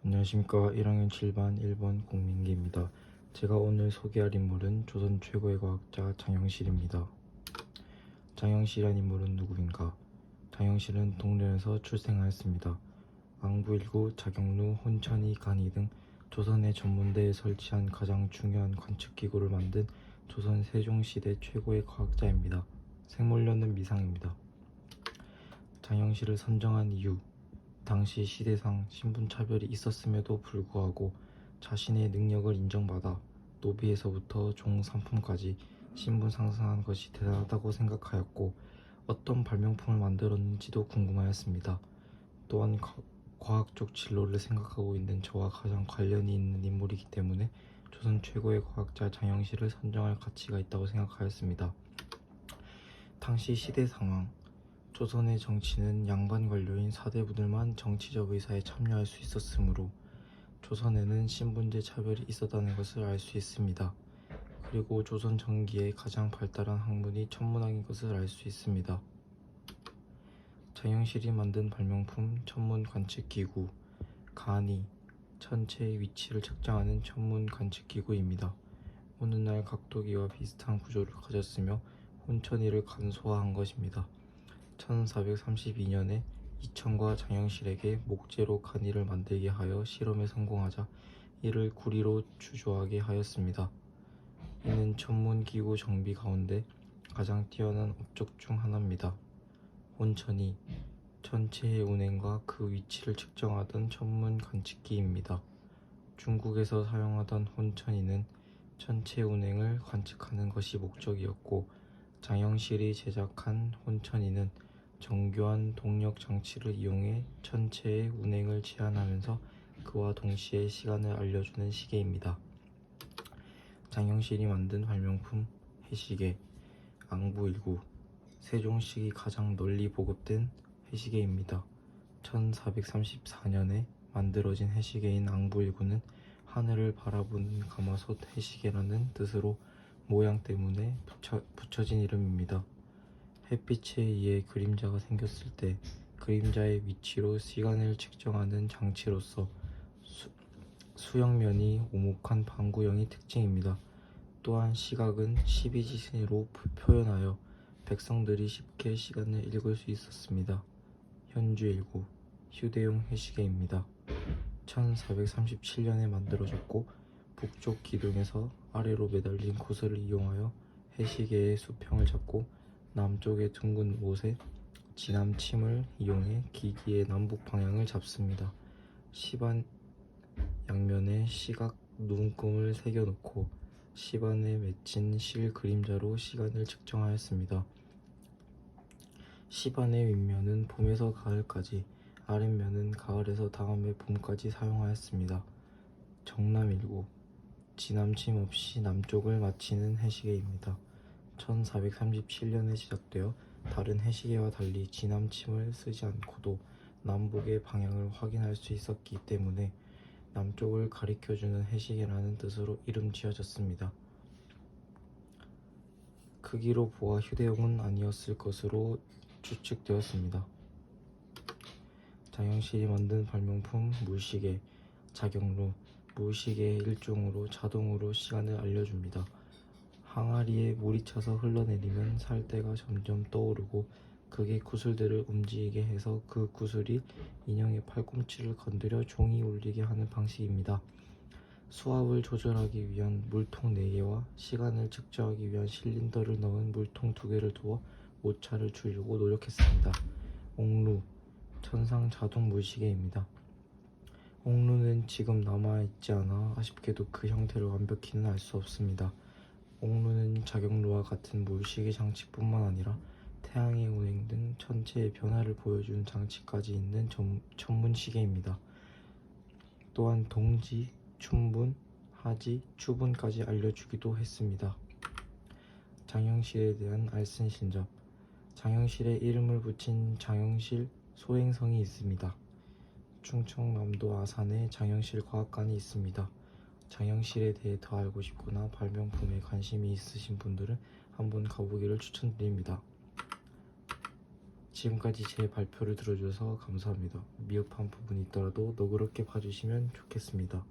안녕하십니까. 1학년 7반 1번 공민기입니다. 제가 오늘 소개할 인물은 조선 최고의 과학자 장영실입니다. 장영실이란 인물은 누구인가? 장영실은 동련에서 출생하였습니다. 앙부일구, 자경루, 혼천이, 간이 등 조선의 전문대에 설치한 가장 중요한 관측기구를 만든 조선 세종시대 최고의 과학자입니다. 생물연은 미상입니다. 장영실을 선정한 이유: 당시 시대상 신분차별이 있었음에도 불구하고 자신의 능력을 인정받아 노비에서부터 종상품까지 신분 상승한 것이 대단하다고 생각하였고, 어떤 발명품을 만들었는지도 궁금하였습니다. 또한 과학적 진로를 생각하고 있는 저와 가장 관련이 있는 인물이기 때문에 조선 최고의 과학자 장영실을 선정할 가치가 있다고 생각하였습니다. 당시 시대 상황: 조선의 정치는 양반 관료인 사대부들만 정치적 의사에 참여할 수 있었으므로 조선에는 신분제 차별이 있었다는 것을 알 수 있습니다. 그리고 조선 전기에 가장 발달한 학문이 천문학인 것을 알 수 있습니다. 장영실이 만든 발명품 천문 관측기구, 간이, 천체의 위치를 측정하는 천문 관측기구입니다. 오늘날 각도기와 비슷한 구조를 가졌으며 혼천이를 간소화한 것입니다. 1432년에 이천과 장영실에게 목재로 간이를 만들게 하여 실험에 성공하자 이를 구리로 주조하게 하였습니다. 이는 천문기구 정비 가운데 가장 뛰어난 업적 중 하나입니다. 혼천이, 천체의 운행과 그 위치를 측정하던 천문 관측기입니다. 중국에서 사용하던 혼천이는 천체 운행을 관측하는 것이 목적이었고, 장영실이 제작한 혼천이는 정교한 동력 장치를 이용해 천체의 운행을 제한하면서 그와 동시에 시간을 알려주는 시계입니다. 장영실이 만든 발명품 해시계, 앙부일구, 세종식이 가장 널리 보급된 해시계입니다. 1434년에 만들어진 해시계인 앙부일구는 하늘을 바라보는 가마솥 해시계라는 뜻으로 모양 때문에 붙여진 이름입니다. 햇빛에 의해 그림자가 생겼을 때 그림자의 위치로 시간을 측정하는 장치로서 수형면이 오목한 방구형이 특징입니다. 또한 시각은 12지신으로 표현하여 백성들이 쉽게 시간을 읽을 수 있었습니다. 현주일구, 휴대용 해시계입니다. 1437년에 만들어졌고, 북쪽 기둥에서 아래로 매달린 구슬을 이용하여 해시계의 수평을 잡고 남쪽의 둥근 못에 지남침을 이용해 기기의 남북 방향을 잡습니다. 시반 양면에 시각 눈금을 새겨놓고 시반에 맺힌 실 그림자로 시간을 측정하였습니다. 시반의 윗면은 봄에서 가을까지, 아랫면은 가을에서 다음해 봄까지 사용하였습니다. 정남일구, 지남침 없이 남쪽을 마치는 해시계입니다. 1437년에 제작되어 다른 해시계와 달리 지남침을 쓰지 않고도 남북의 방향을 확인할 수 있었기 때문에 남쪽을 가리켜주는 해시계라는 뜻으로 이름 지어졌습니다. 크기로 보아 휴대용은 아니었을 것으로 추측되었습니다. 장영실이 만든 발명품 물시계, 자경루, 물시계의 일종으로 자동으로 시간을 알려줍니다. 항아리에 물이 차서 흘러내리면 살대가 점점 떠오르고 그게 구슬들을 움직이게 해서 그 구슬이 인형의 팔꿈치를 건드려 종이 울리게 하는 방식입니다. 수압을 조절하기 위한 물통 4개와 시간을 측정하기 위한 실린더를 넣은 물통 2개를 두어 오차를 줄이고 노력했습니다. 옥루, 천상 자동 물시계입니다. 옥루는 지금 남아있지 않아 아쉽게도 그 형태를 완벽히는 알 수 없습니다. 옥루는 자경루와 같은 물시계 장치뿐만 아니라 태양의 운행 등 천체의 변화를 보여주는 장치까지 있는 천문시계입니다. 또한 동지, 춘분, 하지, 추분까지 알려주기도 했습니다. 장영실에 대한 알쓸신잡: 장영실의 이름을 붙인 장영실 소행성이 있습니다. 충청남도 아산에 장영실 과학관이 있습니다. 장영실에 대해 더 알고 싶거나 발명품에 관심이 있으신 분들은 한번 가보기를 추천드립니다. 지금까지 제 발표를 들어주셔서 감사합니다. 미흡한 부분이 있더라도 너그럽게 봐주시면 좋겠습니다.